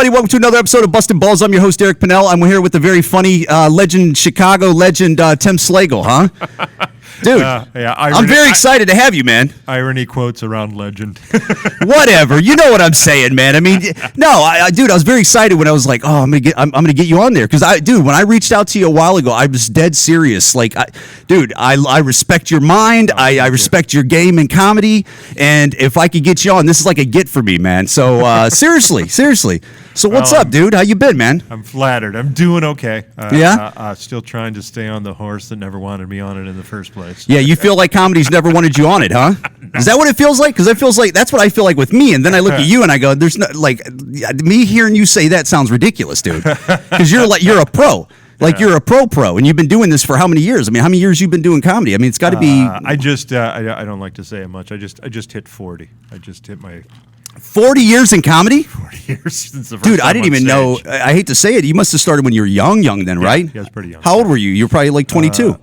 everybody. Welcome to another episode of Bustin' Balls. I'm your host, Eric Pennell. I'm here with the very funny Chicago legend, Tim Slagle, huh? Dude, I'm very excited to have you, man. Irony quotes around legend. Whatever, you know what I'm saying, man. I mean, no, dude, I was very excited when I was like, oh, I'm gonna get you on there because when I reached out to you a while ago, I was dead serious. Like, I respect your mind, I respect your game in comedy, and if I could get you on, this is like a get for me, man. So seriously. So what's up, dude? How you been, man? I'm flattered. I'm doing okay. Still trying to stay on the horse that never wanted me on it in the first place. Yeah, you feel like comedy's never wanted you on it, huh? Is that what it feels like? Because it feels like that's what I feel like with me. And then I look at you and I go, "There's no me hearing you say that sounds ridiculous, dude." Because you're a pro. Like you're a pro, and you've been doing this for how many years? I mean, how many years you've been doing comedy? I mean, it's got to be. I don't like to say it much. I just hit 40. I just hit my 40 years in comedy. 40 years since the first Dude, time I didn't even know. I hate to say it. You must have started when you were young then, right? Yeah, I was pretty young. How old were you? You were probably like 22.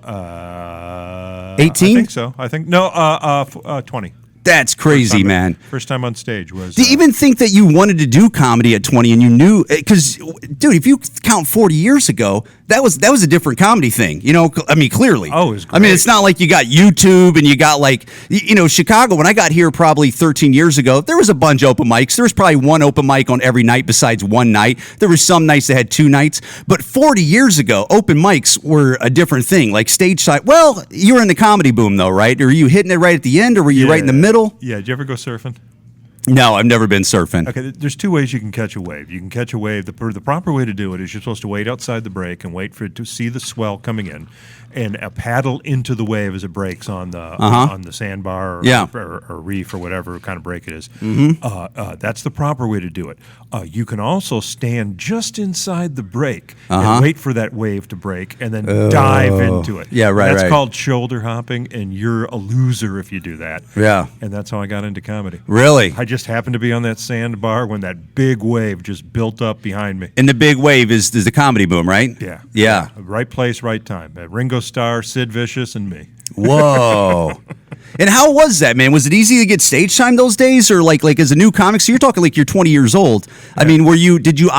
18? I think so. 20. That's crazy, man. First time on stage was. Do you even think that you wanted to do comedy at 20 and you knew? Because, dude, if you count 40 years ago, that was a different comedy thing. You know, I mean, clearly. Oh, it was great. I mean, it's not like you got YouTube and you got Chicago. When I got here probably 13 years ago, there was a bunch of open mics. There was probably one open mic on every night besides one night. There were some nights that had two nights. But 40 years ago, open mics were a different thing. Like stage side. Well, you were in the comedy boom, though, right? Or were you hitting it right at the end or were you right in the middle? Yeah, did you ever go surfing? No, I've never been surfing. Okay, there's two ways you can catch a wave. You can catch a wave. The proper way to do it is you're supposed to wait outside the break and wait for it to see the swell coming in, and paddle into the wave as it breaks on the sandbar or reef or whatever kind of break it is. Mm-hmm. That's the proper way to do it. You can also stand just inside the break and wait for that wave to break and then dive into it. Yeah, right. That's called shoulder hopping, and you're a loser if you do that. Yeah, and that's how I got into comedy. Really? I just happened to be on that sandbar when that big wave just built up behind me. And the big wave is the comedy boom, right? Yeah. Right place, right time. Ringo Starr, Sid Vicious, and me. Whoa. And how was that, man? Was it easy to get stage time those days, or like as a new comic? So you're talking like you're 20 years old. Yeah. I mean, did you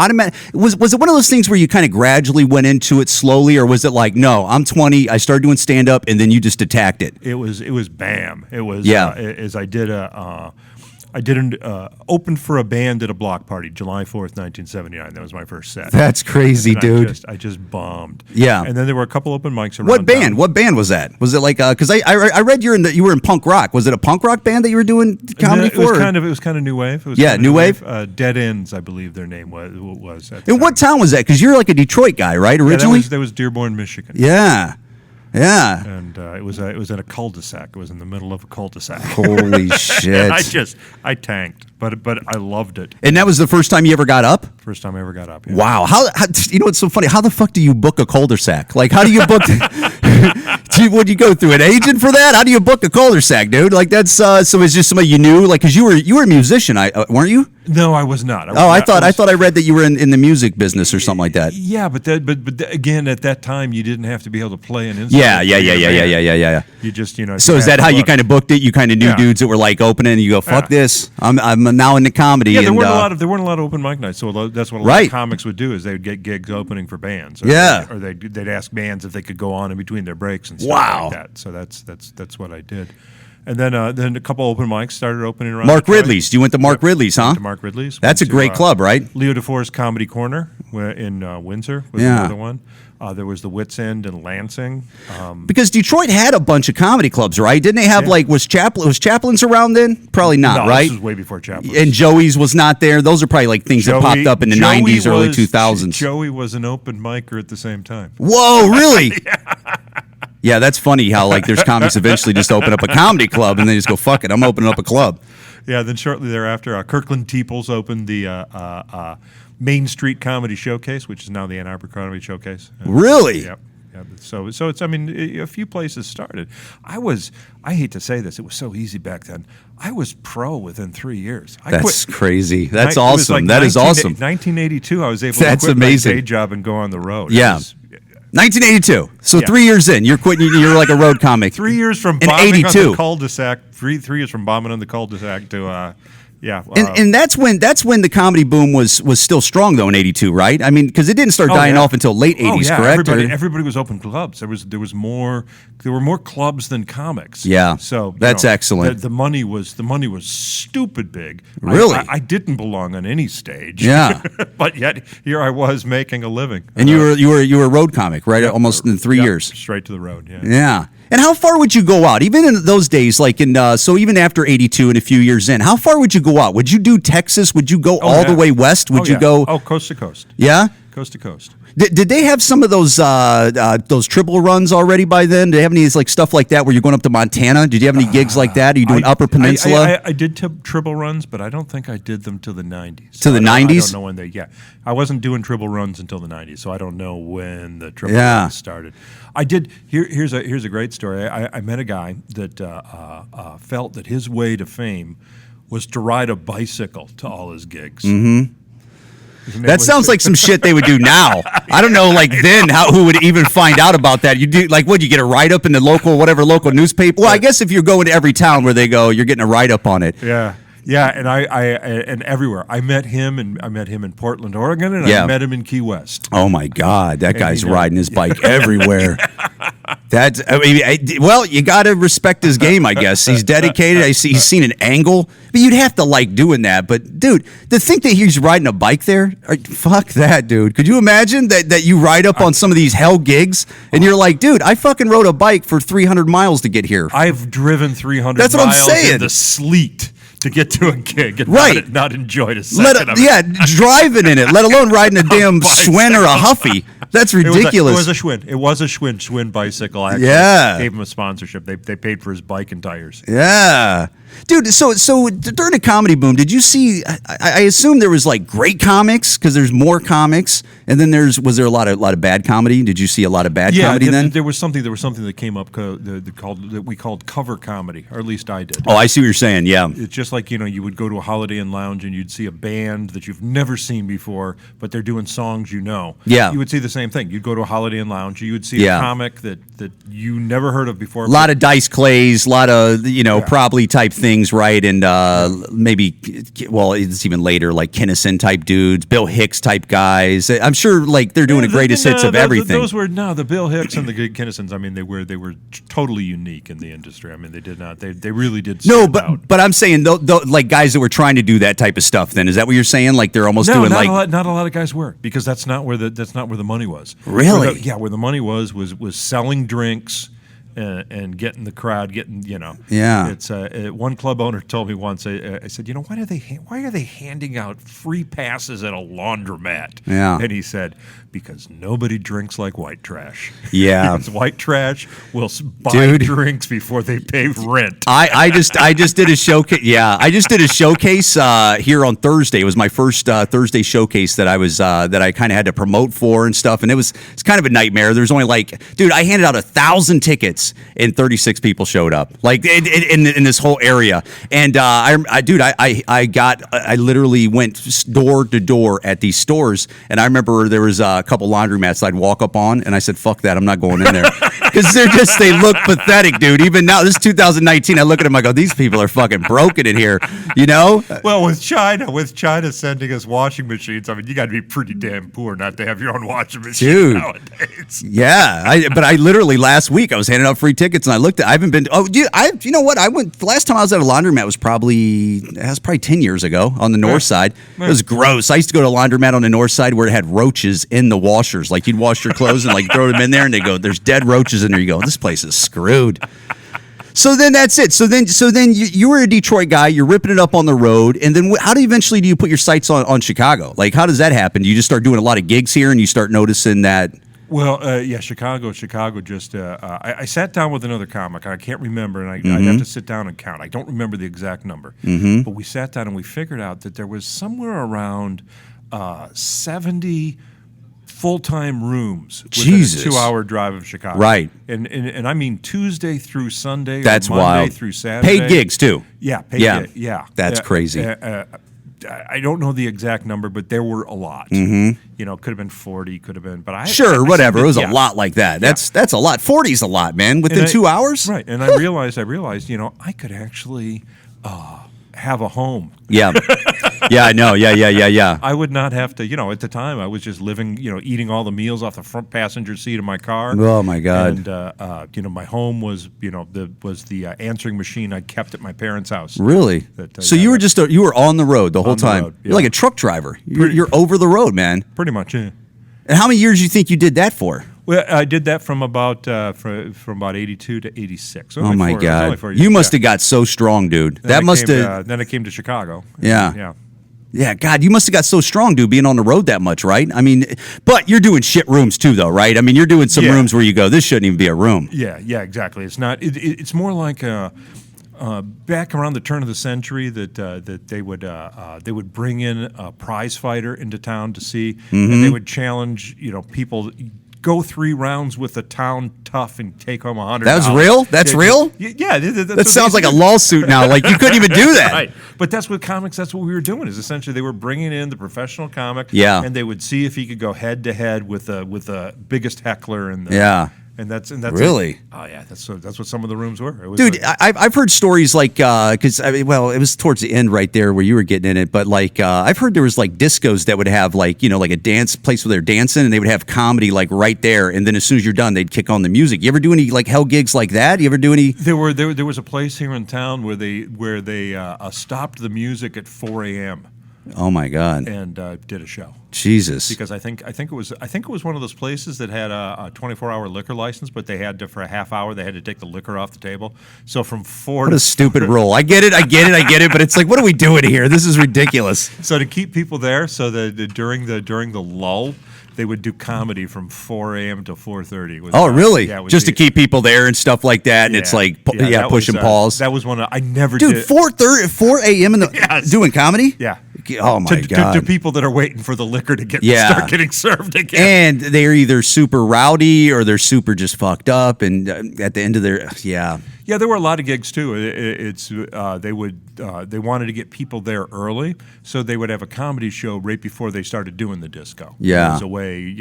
was it one of those things where you kind of gradually went into it slowly, or was it like, no, I'm 20, I started doing stand up, and then you just attacked it? It was bam. It was as I did I did an opened for a band at a block party, July 4th, 1979. That was my first set. That's crazy, dude. I just bombed. Yeah. And then there were a couple open mics around. What band? What band was that? Was it like because I read you were in punk rock. Was it a punk rock band that you were doing comedy for? It was kind of new wave. It was new wave. Dead Ends, I believe their name was. And what town was that? Because you're like a Detroit guy, right? Originally, that was Dearborn, Michigan. Yeah. Yeah, and it was in a cul-de-sac. It was in the middle of a cul-de-sac. Holy shit! I tanked, but I loved it. And that was the first time you ever got up. First time I ever got up. Yeah. Wow! How you know what's so funny? How the fuck do you book a cul-de-sac? Like, how do you book? Would you go through an agent for that? How do you book a cul-de-sac, dude? Like that's so it's just somebody you knew, like because you were a musician, weren't you? No, I was not. I thought I read that you were in the music business or something like that. Yeah, but again, at that time, you didn't have to be able to play an instrument. Yeah. You just So is that how you kind of booked it? You kind of knew dudes that were like opening, and you go, "Fuck this! I'm now into comedy." Yeah, there weren't a lot of open mic nights, so that's what a lot of comics would do is they would get gigs opening for bands. Or they'd ask bands if they could go on in between their breaks and stuff like that. So that's what I did. And then a couple open mics started opening around. Mark Ridleys. You went to Mark Ridleys, huh? To Mark Ridleys. That's a great club, right? Leo DeFore's Comedy Corner in Windsor was another one. There was the Wits End in Lansing. Because Detroit had a bunch of comedy clubs, right? Didn't they have was Chaplin's around then? Probably not, right? This was way before Chaplin's. And Joey's was not there. Those are probably like things that popped up in the 90s, early 2000s. Joey was an open micer at the same time. Whoa, really? Yeah, that's funny how like there's comics eventually just open up a comedy club and they just go, fuck it, I'm opening up a club. Yeah, then shortly thereafter, Kirkland Teeples opened the Main Street Comedy Showcase, which is now the Ann Arbor Comedy Showcase. Really? Yep. So it's a few places started. I hate to say this, it was so easy back then. I was pro within 3 years. That's crazy. That's awesome. That is awesome. 1982, I was able to quit my day job and go on the road. Yeah. 1982. So 3 years in, you're quitting. You're like a road comic. 3 years from bombing on the cul-de-sac. 3 years from bombing on the cul-de-sac Yeah, and that's when the comedy boom was still strong though in '82, right? I mean, because it didn't start dying off until late '80s, correct? Everybody was open clubs. There were more clubs than comics. Yeah, so that's excellent. The money was stupid big. Really, I didn't belong on any stage. Yeah, but yet here I was making a living. And you were a road comic, right? Almost in 3 years. Straight to the road. Yeah. Yeah. And how far would you go out? Even in those days, like so even after '82 and a few years in, how far would you go out? Would you do Texas? Would you go all the way west? Would you go? Oh, coast to coast. Yeah? Coast to coast. Did they have some of those triple runs already by then? Did they have any like stuff like that where you're going up to Montana? Did you have any gigs like that? Are you doing Upper Peninsula? I did triple runs, but I don't think I did them till the 90s. To the 90s? I don't know when they. Yeah, I wasn't doing triple runs until the 90s, so I don't know when the triple runs started. I did. Here's a great story. I met a guy that felt that his way to fame was to ride a bicycle to all his gigs. Mm-hmm. That sounds like some shit they would do now. I don't know, like then who would even find out about that? You do like what? You get a write up in the local newspaper. Well, I guess if you're going to every town where they go, you're getting a write up on it. Yeah. Yeah, and I and everywhere. I met him in Portland, Oregon, and I met him in Key West. Oh my God, that guy's riding his bike everywhere. Well, you got to respect his game, I guess. He's dedicated. He's seen an angle, but you'd have to like doing that. But dude, to think that he's riding a bike there, fuck that, dude. Could you imagine that you ride up on some of these hell gigs and you're like, dude, I fucking rode a bike for 300 miles to get here. I've driven 300 That's what miles I'm saying. in the sleet to get to a gig and not enjoy it a second of it. Yeah, driving in it, let alone riding a damn Schwinn or a Huffy. That's ridiculous. It was a Schwinn. It was a Schwinn bicycle. I gave him a sponsorship. They paid for his bike and tires. Yeah. Dude, so during the comedy boom, did you see? I assume there was like great comics because there's more comics, and then was there a lot of bad comedy? Did you see a lot of bad comedy then? There was something that came up that we called cover comedy, or at least I did. Oh, I see what you're saying. Yeah, it's just like you would go to a Holiday Inn lounge and you'd see a band that you've never seen before, but they're doing songs you know. Yeah, you would see the same thing. You'd go to a Holiday Inn lounge, you would see a comic that you never heard of before. A lot of Dice Clays, a lot of probably type things, right? And maybe, well, it's even later, like Kinnison type dudes, Bill Hicks type guys. I'm sure, like they're doing the greatest hits of everything. Those were the Bill Hicks and the Kinnisons. I mean, they were totally unique in the industry. I mean, they did not. They really did. But I'm saying like guys that were trying to do that type of stuff. Then is that what you're saying? Like they're almost doing not a lot of guys were, because that's not where the money was. Really? Where the money was selling drinks. And getting the crowd, Yeah. It's one club owner told me once. I said, why are they handing out free passes at a laundromat? Yeah. And he said, because nobody drinks like white trash. Yeah. Because white trash will buy drinks before they pay rent. I just did a showcase. Yeah, I just did a showcase here on Thursday. It was my first Thursday showcase that I kind of had to promote for and stuff, and it's kind of a nightmare. There's only I handed out 1,000 tickets. And 36 people showed up, like in this whole area. And I literally went door to door at these stores. And I remember there was a couple laundromats I'd walk up on, and I said, "Fuck that, I'm not going in there," because they look pathetic, dude. Even now, this is 2019. I look at them, I go, "These people are fucking broken in here," Well, with China sending us washing machines, I mean, you got to be pretty damn poor not to have your own washing machine, dude, nowadays. Yeah, but I literally last week I was handing out free tickets, and I looked at. I haven't been. Oh, dude, you know what? I went the last time I was at a laundromat was probably 10 years ago on the north side. It was gross. I used to go to a laundromat on the north side where it had roaches in the washers. Like you'd wash your clothes and like throw them in there, and they go, "There's dead roaches in there." You go, "This place is screwed." So then that's it. So then you were a Detroit guy. You're ripping it up on the road, and then how do you put your sights on Chicago? Like how does that happen? Do you just start doing a lot of gigs here, and you start noticing that? Well, Chicago. Just I sat down with another comic. I can't remember, and I'd have to sit down and count. I don't remember the exact number, but we sat down and we figured out that there was somewhere around 70 full-time rooms within a 2-hour drive of Chicago. Right, and I mean Tuesday through Sunday. That's or Monday wild. Through Saturday. Paid gigs too. Yeah, yeah. That's crazy. I don't know the exact number, but there were a lot. Mm-hmm. Could have been 40, could have been, but whatever. It was a lot like that. That's a lot. 40's a lot, man. Within 2 hours, right? And I realized, I could actually have a home. Yeah. Yeah, I know. Yeah. I would not have to, at the time I was just living, eating all the meals off the front passenger seat of my car. Oh my God. And, my home was, the answering machine I kept at my parents' house. Really? So you were you were on the road the whole time. Road, yeah. You're like a truck driver. You're over the road, man. Pretty much, yeah. And how many years do you think you did that for? Well, I did that from about 82 to 86. Oh my God! You must have got so strong, dude. Then Then I came to Chicago. Yeah. Yeah, God, you must have got so strong, dude, being on the road that much, right? I mean, but you're doing shit rooms too, though, right? I mean, you're doing some rooms where you go, this shouldn't even be a room. Yeah, exactly. It's not. It's more like back around the turn of the century that they would bring in a prize fighter into town to see, and they would challenge people. Go 3 rounds with a town tough and take home $100. That was real? That's real? Yeah. That sounds like a lawsuit now. Like, you couldn't even do that. Right. But that's what comics, that's what we were doing, is essentially they were bringing in the professional comic, and they would see if he could go head-to-head with the biggest heckler. And that's really. Oh yeah, that's what some of the rooms were. It was dude, I've heard stories like because it was towards the end right there where you were getting in it, but like I've heard there was like discos that would have like like a dance place where they're dancing and they would have comedy like right there, and then as soon as you're done they'd kick on the music. You ever do any like hell gigs like that? You ever do any? There was a place here in town where they stopped the music at 4 a.m. Oh my God! And did a show. Jesus. Because I think it was one of those places that had a 24-hour liquor license, but they had to, for a half hour they had to take the liquor off the table. So from 4 what a stupid rule. I get it, but it's like, what are we doing here? This is ridiculous. So to keep people there, so that during the lull, they would do comedy from 4 a.m. to 4:30. Oh, really? Yeah, just to keep people there and stuff like that. And it's like, push and pause. That was one I never did. Dude, 4 a.m. in the doing comedy? Yeah. Oh my God! To people that are waiting for the liquor to start getting served again, and they're either super rowdy or they're super just fucked up, and at the end of their there were a lot of gigs too. They wanted to get people there early, so they would have a comedy show right before they started doing the disco. Yeah, it was a way,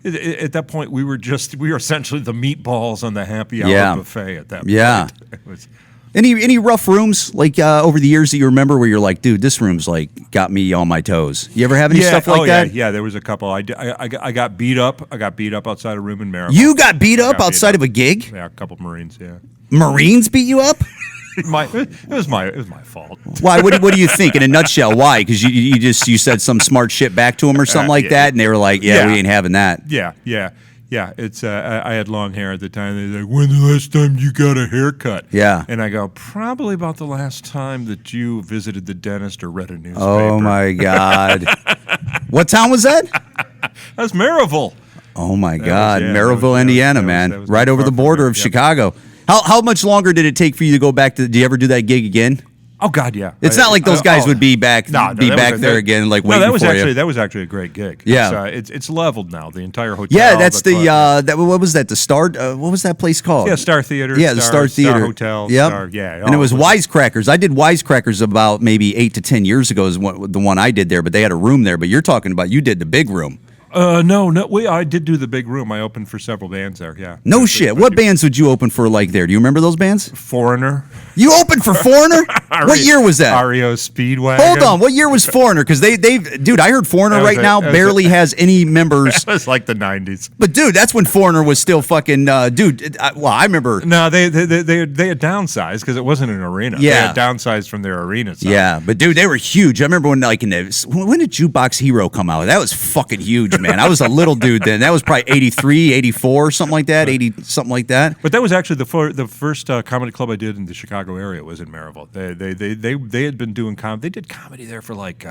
at that point we were essentially the meatballs on the happy hour buffet at that point. Yeah. It was, Any rough rooms like over the years that you remember where you're like, dude, this room's like got me on my toes? You ever have any stuff like that? Yeah, there was a couple. I got beat up. I got beat up outside a room in Maryland. You got beat up outside of a gig? Yeah, a couple of Marines. Yeah, Marines beat you up? It was my fault. Why? What do you think in a nutshell? Why? Because you said some smart shit back to them or something like that, and they were like, we ain't having that. Yeah, it's I had long hair at the time. They're like, when the last time you got a haircut? Yeah. And I go, probably about the last time that you visited the dentist or read a newspaper. Oh, my God. What town was that? That's Maryville. Oh, my God. Maryville, Indiana, man. Right over the border of Chicago. How much longer did it take for you to go back to, do you ever do that gig again? Oh God, yeah. It's not like those guys would be back there again, like waiting for you. That was actually a great gig. Yeah, it's leveled now. The entire hotel. Yeah, that's what was that? The Star? What was that place called? Yeah, Star Theater. Yeah, the Star Theater. Star Hotel. Yep. Yeah, and it was Wisecrackers. I did Wisecrackers about maybe 8 to 10 years ago. Is the one I did there, but they had a room there. But you're talking about you did the big room. No. I did do the big room. I opened for several bands there. Yeah. No shit. What bands would you open for like there? Do you remember those bands? Foreigner. You opened for Foreigner? What year was that? REO Speedwagon. Hold on. What year was Foreigner? Because dude, I heard Foreigner barely has any members. It was like the 90s. But dude, that's when Foreigner was still fucking. I remember. No, they had downsized because it wasn't an arena. Yeah. They had downsized from their arena side. Yeah, but dude, they were huge. I remember when when did Jukebox Hero come out? That was fucking huge, man. I was a little dude then. That was probably 83, 84, something like that, 80, something like that. But that was actually the first comedy club I did in the Chicago area was in Maryville. They had been doing comedy. They did comedy there for like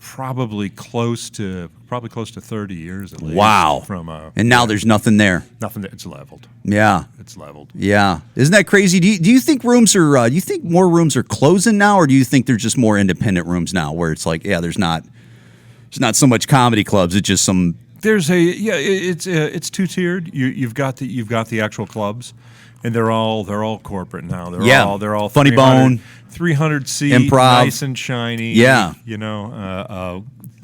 probably close to 30 years at least. Wow. And now there's nothing there. Nothing there. It's leveled. Yeah. It's leveled. Yeah. Isn't that crazy? Do you think rooms are do you think more rooms are closing now, or do you think there's just more independent rooms now where it's like, there's not so much comedy clubs, it's just some it's two-tiered. You've got the actual clubs, and they're all corporate now. They're all Funny Bone, 300 seat, Improv, nice and shiny. Yeah.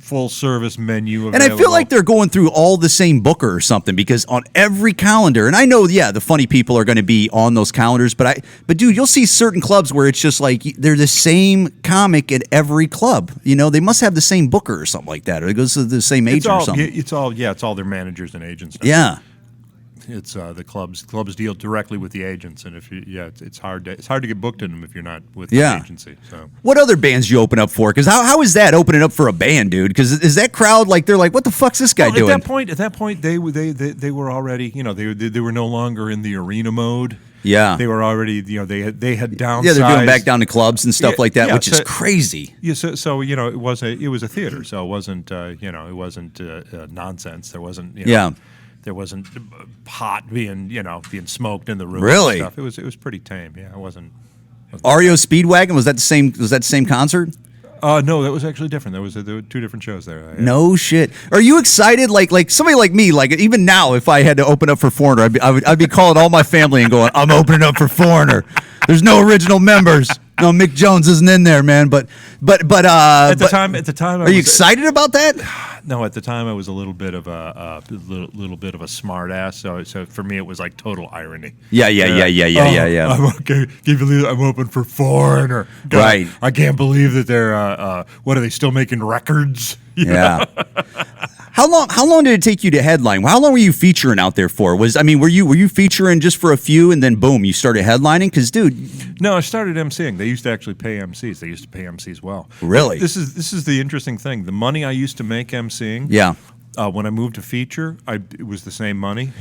full service menu And I feel like they're going through all the same booker or something, because on every calendar, and I know, the funny people are going to be on those calendars, but dude, you'll see certain clubs where it's just like they're the same comic at every club. They must have the same booker or something like that, or it goes to the same agent or something. It's all their managers and agents now. Yeah. It's the clubs deal directly with the agents, and it's hard to get booked in them if you're not with the agency. So what other bands you open up for? Because how is that opening up for a band, dude? Because is that crowd like they're like, what the fuck's this guy doing? At that point, they were already, they were no longer in the arena mode. Yeah, they were already, they had downsized. Yeah, they're going back down to clubs and stuff like that, which is crazy. Yeah, so it was a theater, so it wasn't nonsense. There wasn't There wasn't pot being smoked in the room. Really? And stuff. It was pretty tame. Yeah, it wasn't. REO Speedwagon, was that the same concert? No, that was actually different. There were two different shows there. No shit. Are you excited? Like somebody like me, like even now, if I had to open up for Foreigner, I'd be calling all my family and going, I'm opening up for Foreigner. There's no original members. No, Mick Jones isn't in there, man. But at the time, are you excited about that? No, at the time I was a little bit of a smart ass. So for me it was like total irony. Yeah. I'm okay. Can you believe I'm open for Foreigner? God, right. I can't believe that they're. What are they still making records? Yeah. How long did it take you to headline? How long were you featuring out there for? Were you featuring just for a few and then boom, you started headlining? Because dude, no, I started emceeing. They used to actually pay MCs. They used to pay MCs well. Really? This is the interesting thing. The money I used to make emceeing. Yeah. When I moved to feature, it was the same money.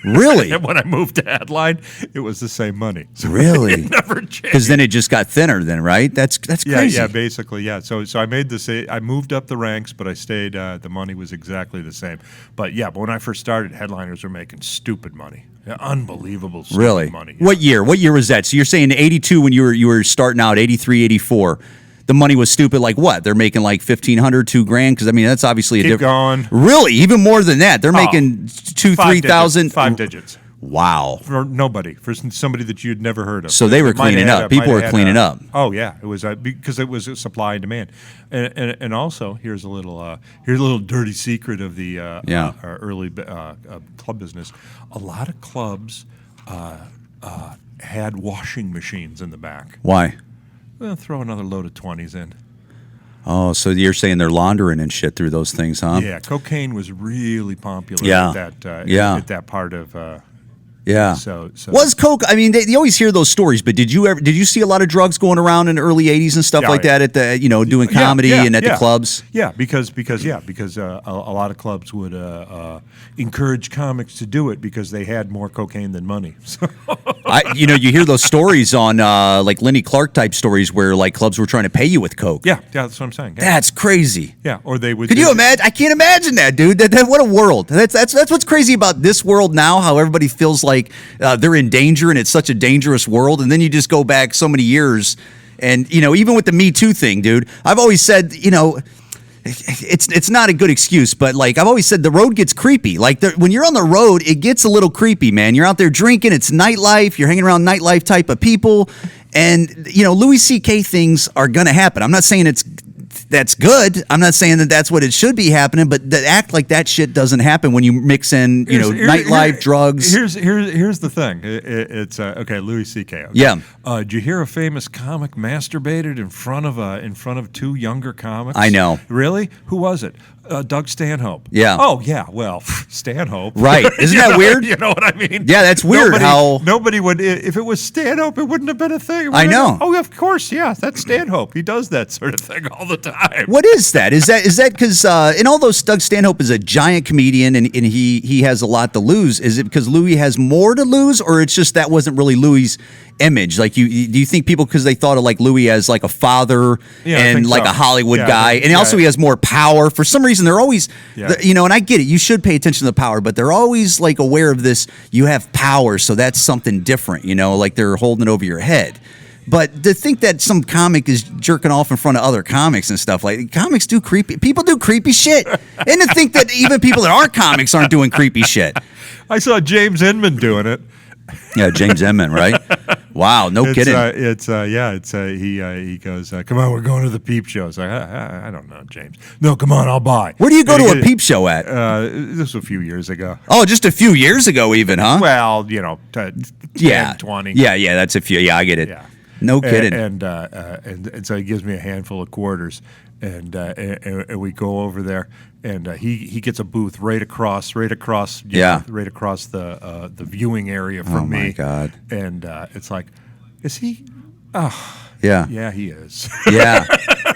Really? And when I moved to headline, it was the same money. So really? It never changed. Because then it just got thinner, then, right? That's crazy. Yeah, basically, yeah. So I made I moved up the ranks, but I stayed. The money was exactly the same. But when I first started, headliners were making stupid money. Yeah, unbelievable stupid money. Yeah. What year was that? So you're saying 82 when you were starting out, 83, 84. The money was stupid. Like what? They're making like $1,500, $2,000. Because that's obviously a different. Going. Really, even more than that. They're making $2,000-$3,000. 5 digits. Wow. For nobody, for somebody that you'd never heard of. So they were cleaning up. People were cleaning up. Oh yeah, it was because it was a supply and demand, and also here's a little dirty secret of the our early club business. A lot of clubs had washing machines in the back. Why? Well, throw another load of 20s in. Oh, so you're saying they're laundering and shit through those things, huh? Yeah, cocaine was really popular at that part of. Yeah. So was coke? They always hear those stories, but did you see a lot of drugs going around in the early '80s and stuff like that at the doing comedy and at the clubs? Yeah, because a lot of clubs would encourage comics to do it because they had more cocaine than money. So. You hear those stories on like Lenny Clark type stories where like clubs were trying to pay you with coke. Yeah, that's what I'm saying. Yeah. That's crazy. Yeah, or they would. Could you imagine? I can't imagine that, dude. That what a world. That's what's crazy about this world now. How everybody feels like they're in danger and it's such a dangerous world. And then you just go back so many years, and even with the Me Too thing, dude. I've always said, it's not a good excuse, but like I've always said, the road gets creepy. Like when you're on the road, it gets a little creepy, man. You're out there drinking, it's nightlife, you're hanging around nightlife type of people, and Louis C.K. things are gonna happen. I'm not saying that's good. I'm not saying that that's what it should be happening, but to act like that shit doesn't happen when you mix in, nightlife, drugs. Here's the thing. It's okay, Louis C.K. Okay. Yeah. Did you hear a famous comic masturbated in front of two younger comics? I know. Really? Who was it? Doug Stanhope. Yeah. Oh yeah. Well, Stanhope. Right. Isn't that weird? You know what I mean? Yeah, that's weird. Nobody would. If it was Stanhope, it wouldn't have been a thing. I know. Oh, of course. Yeah, that's Stanhope. He does that sort of thing all the time. What is that? Is that because in all those, Doug Stanhope is a giant comedian and he has a lot to lose. Is it because Louis has more to lose, or it's just that wasn't really Louis' image? Like do you think people, because they thought of like Louis as like a father and like a Hollywood guy, and also he has more power for some reason? They're always and I get it, you should pay attention to the power, but they're always like aware of this, you have power, so that's something different, like they're holding it over your head. But to think that some comic is jerking off in front of other comics and stuff, like comics do creepy, people do creepy shit, and to think that even people that aren't comics aren't doing creepy shit. I saw James Inman doing it. Yeah, James Inman, right? Wow, no kidding. He goes, come on, we're going to the Peep Show. It's like, I don't know, James. No, come on, I'll buy. Where do you go to a Peep Show at? This was a few years ago. Oh, just a few years ago even, huh? Well, 10, 20. Yeah, that's a few. Yeah, I get it. Yeah. No kidding. And so he gives me a handful of quarters, and we go over there, and he gets a booth right across the viewing area from me. Oh my God! And it's like, is he? Oh, yeah, he is. Yeah.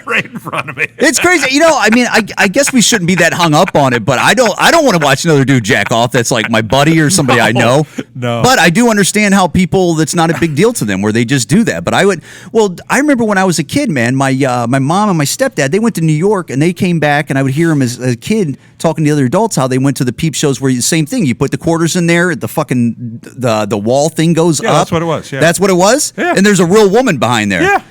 Right in front of me. It's crazy. I guess we shouldn't be that hung up on it, but I don't want to watch another dude jack off that's like my buddy or somebody I know. No. But I do understand how that's not a big deal to them where they just do that. But I remember when I was a kid, man, my mom and my stepdad, they went to New York and they came back and I would hear them as a kid talking to the other adults how they went to the Peep Shows where the same thing. You put the quarters in there, the wall thing goes up. That's what it was. Yeah. That's what it was? Yeah. And there's a real woman behind there. Yeah.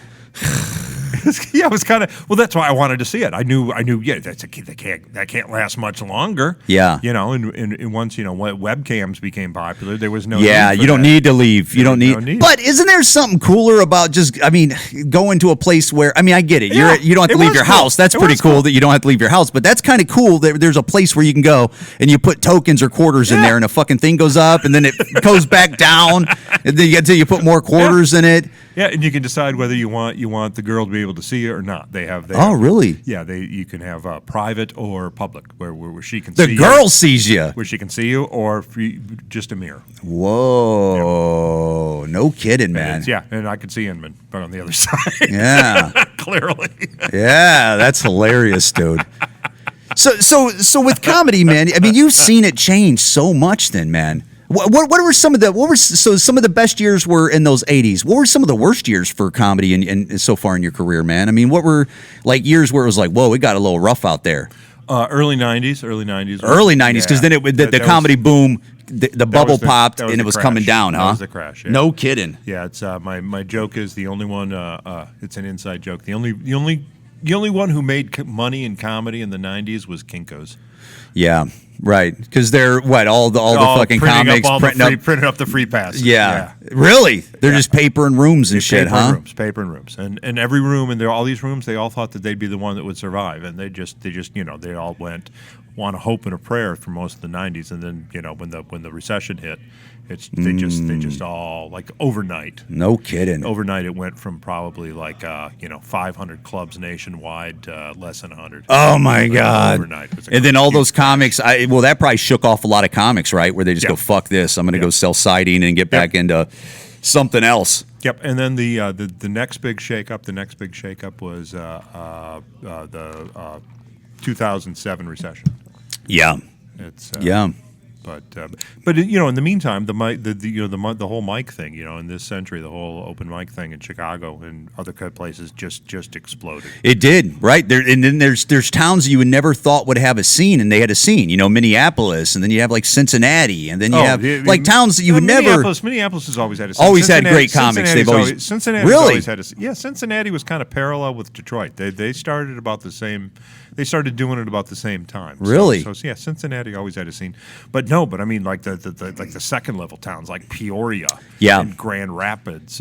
Yeah, it was kind of that's why I wanted to see it. I knew. Yeah, that can't last much longer. Yeah, and once webcams became popular, there was no. Yeah, need for you don't that. need to leave. You don't need. No need. But isn't there something cooler about just? Going to a place where I get it. Yeah, you don't have to leave your house. That's pretty cool that you don't have to leave your house. But that's kind of cool that there's a place where you can go and you put tokens or quarters in there, and a fucking thing goes up, and then it goes back down, and then you put more quarters in it. Yeah, and you can decide whether you want the girl to be able to see it or not. They have. Really? Yeah, you can have private or public, where she can see you. The girl sees you. Where she can see you, or just a mirror. Whoa! Yeah. No kidding, man. And I could see Inman, but on the other side. Yeah. Clearly. Yeah, that's hilarious, dude. So with comedy, man, you've seen it change so much then, man. What were some of the best years were in those 80s? What were some of the worst years for comedy and so far in your career, man? What were like years where it was like, whoa, it got a little rough out there? Early 90s. Early 90s, because then the comedy boom, the bubble popped and it was coming down, huh? That was the crash. Yeah. No kidding. Yeah, it's my joke is the only one. It's an inside joke. The only one who made money in comedy in the 90s was Kinko's. Yeah, right. Because they're all the fucking comics printing up the free passes. Yeah. Really? They're just paper and rooms and shit, huh? Paper and rooms, and every room and all these rooms, they all thought that they'd be the one that would survive, and they just they all went on a hope and a prayer for most of the 90s, and then when the recession hit, they just all like overnight. No kidding. Overnight, it went from probably 500 clubs nationwide to less than 100. Oh my God! Overnight, and then all those comics. That probably shook off a lot of comics, right? Where they just go, "Fuck this! I'm going to go sell siding and get back into something else." Yep. And then the next big shakeup. The next big shakeup was the 2007 recession. Yeah. It's yeah. But in the meantime, the whole mic thing, in this century, the whole open mic thing in Chicago and other places just exploded. It did, right? And then there's towns you would never thought would have a scene, and they had a scene. Minneapolis, and then you have like Cincinnati, and then you have like towns that you would never. Minneapolis has always had a scene. Always had great comics. Cincinnati really always had a scene. Yeah, Cincinnati was kind of parallel with Detroit. They started about the same. They started doing it about the same time. Really? So yeah, Cincinnati always had a scene, but like the second level towns like Peoria, and Grand Rapids,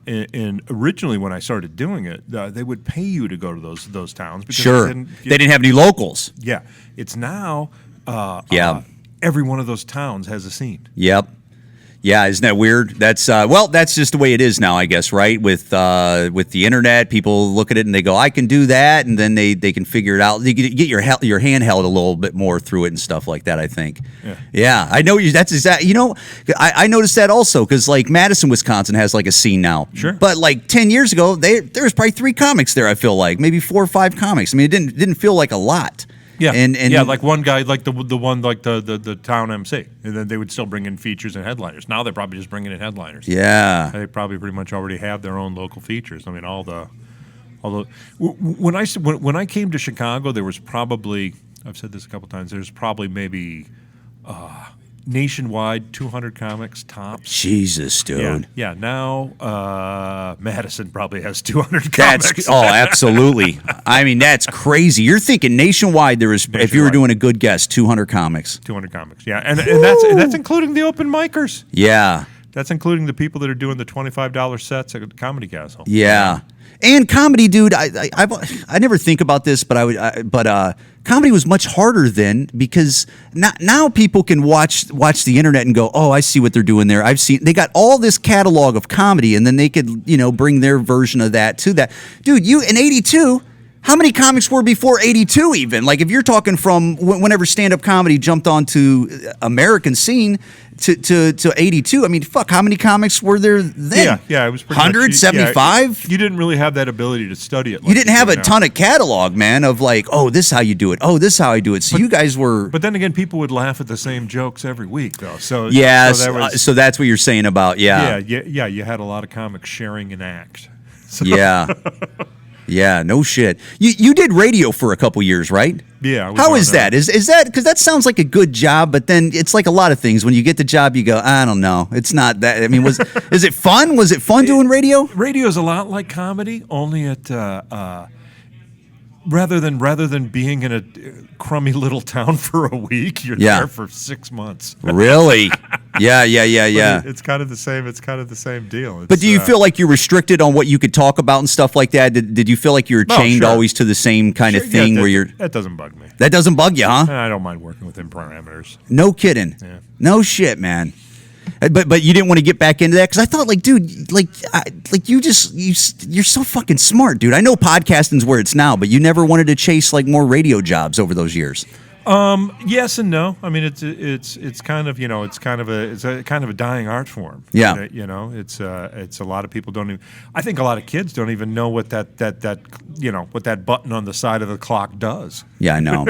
And originally, when I started doing it, they would pay you to go to those towns because they didn't have any locals. Yeah, it's now. Every one of those towns has a scene. Yep. Yeah, isn't that weird? That's that's just the way it is now, I guess, right? With the internet, people look at it and they go, "I can do that," and then they can figure it out. You can get your hand held a little bit more through it and stuff like that. I think. Yeah, I know you. That's exact. I noticed that also because like Madison, Wisconsin has like a scene now. Sure. But like 10 years ago, there was probably 3 comics there. I feel like maybe 4 or 5 comics. It didn't feel like a lot. Yeah, and like one guy, like the one, like the town MC, and then they would still bring in features and headliners. Now they're probably just bringing in headliners. Yeah, they probably pretty much already have their own local features. When I came to Chicago, there was probably, I've said this a couple times, there's probably maybe nationwide 200 comics tops. Jesus, dude. Yeah. Now Madison probably has 200 comics. Absolutely. That's crazy. You're thinking nationwide there is, if you were doing a good guess, 200 comics. 200 comics. Yeah, and that's including the open micers. Yeah. That's including the people that are doing the $25 sets at Comedy Castle. Yeah. And comedy, dude, I never think about this, but comedy was much harder then because now people can watch the internet and go, oh, I see what they're doing there. They got all this catalog of comedy, and then they could, bring their version of that to that. Dude, you in 82, how many comics were before 82 even? Like if you're talking from whenever stand-up comedy jumped onto American scene to 82, I mean, fuck, how many comics were there then? Yeah, it was pretty 175? You didn't really have that ability to study it. You didn't have a ton of catalog, man, of like, oh, this is how you do it. Oh, this is how I do it. So you guys were... But then again, people would laugh at the same jokes every week, though. So so that's what you're saying about, Yeah, you had a lot of comics sharing an act. So. Yeah. Yeah, no shit. You did radio for a couple years, right? Yeah. How is that? Is that because that sounds like a good job, but then it's like a lot of things. When you get the job, you go, I don't know. It's not that. I mean, is it fun? Was it fun doing radio? Radio is a lot like comedy, only at rather than being in a crummy little town for a week, you're there for 6 months. Really? Yeah. It's kind of the same. It's kind of the same deal. But do you feel like you're restricted on what you could talk about and stuff like that? Did you feel like you were chained always to the same kind of thing where you're? That doesn't bug me. That doesn't bug you, huh? I don't mind working within parameters. No kidding. Yeah. No shit, man. But you didn't want to get back into that because I thought, like, dude, you're so fucking smart, dude. I know podcasting's where it's now, but you never wanted to chase like more radio jobs over those years. Yes and no. I mean, it's kind of a kind of a dying art form. Yeah. It's a lot of people don't even. I think a lot of kids don't even know what that what that button on the side of the clock does. Yeah, I know.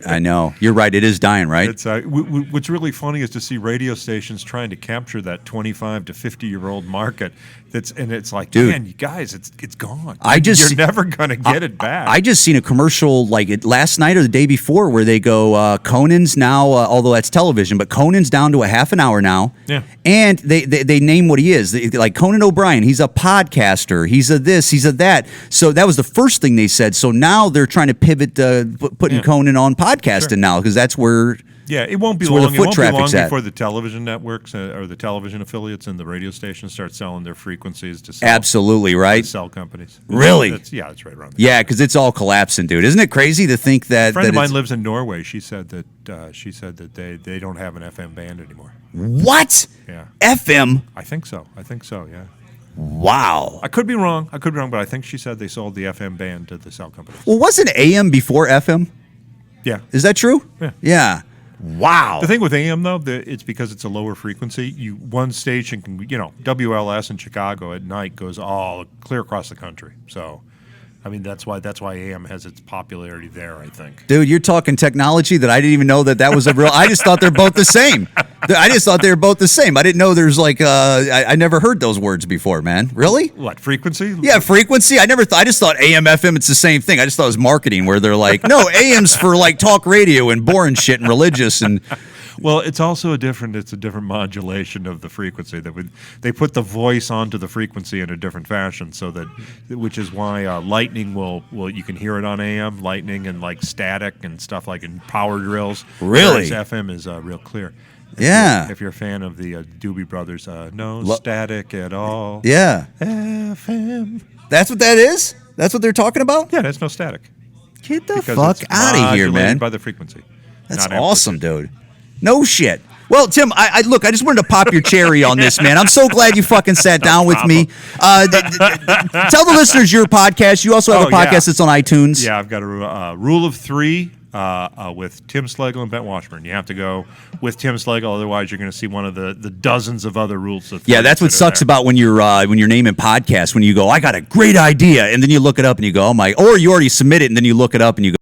I know. You're right. It is dying, right? It's what's really funny is to see radio stations trying to capture that 25 to 50-year-old market. It's like, dude, man, you guys, it's gone. You're never gonna get it back. I just seen a commercial last night or the day before where they go, Conan's now, although that's television, but Conan's down to a half an hour now. Yeah. And they name what he is. Like Conan O'Brien, he's a podcaster. He's a this, he's a that. So that was the first thing they said. So now they're trying to pivot, putting Conan on podcasting now because that's where... Yeah, it won't be long. It won't be long before the television networks or the television affiliates and the radio stations start selling their frequencies to sell. Absolutely, right? To sell companies. Really? It's right around there. Yeah, because it's all collapsing, dude. Isn't it crazy to think that... A friend of mine lives in Norway. She said that they don't have an FM band anymore. What? Yeah. FM? I think so, yeah. Wow. I could be wrong, but I think she said they sold the FM band to the cell companies. Well, wasn't AM before FM? Yeah. Is that true? Yeah. Yeah. Wow. The thing with AM though, it's because it's a lower frequency. One station can, WLS in Chicago at night goes all clear across the country. So, I mean, that's why AM has its popularity there, I think. Dude, you're talking technology that I didn't even know that was a real. I just thought they're both the same. I just thought they were both the same. I didn't know there's like I never heard those words before, man. Really? What, frequency? Yeah, frequency. I just thought AM, FM, it's the same thing. I just thought it was marketing where they're like, no, AM's for like talk radio and boring shit and religious and. Well, it's also a different modulation of the frequency they put the voice onto the frequency in a different fashion, which is why lightning will you can hear it on AM, lightning and like static and stuff like in power drills. Really? Whereas FM is real clear. If you're a fan of the Doobie Brothers, static at all. Yeah. FM. That's what that is? That's what they're talking about? Yeah, that's no static. Get the fuck out of here, man. By the frequency. That's awesome, dude. No shit. Well, Tim, I just wanted to pop your cherry on this, man. I'm so glad you fucking sat down with me. Tell the listeners your podcast. You also have a podcast that's on iTunes. Yeah, I've got a Rule of Three with Tim Slagle and Ben Washburn. You have to go with Tim Slagle, otherwise you're going to see one of the dozens of other rules. Yeah, that's what sucks about when you're naming podcasts. When you go, I got a great idea, and then you look it up and you go, oh my, or you already submit it and then you look it up and you go.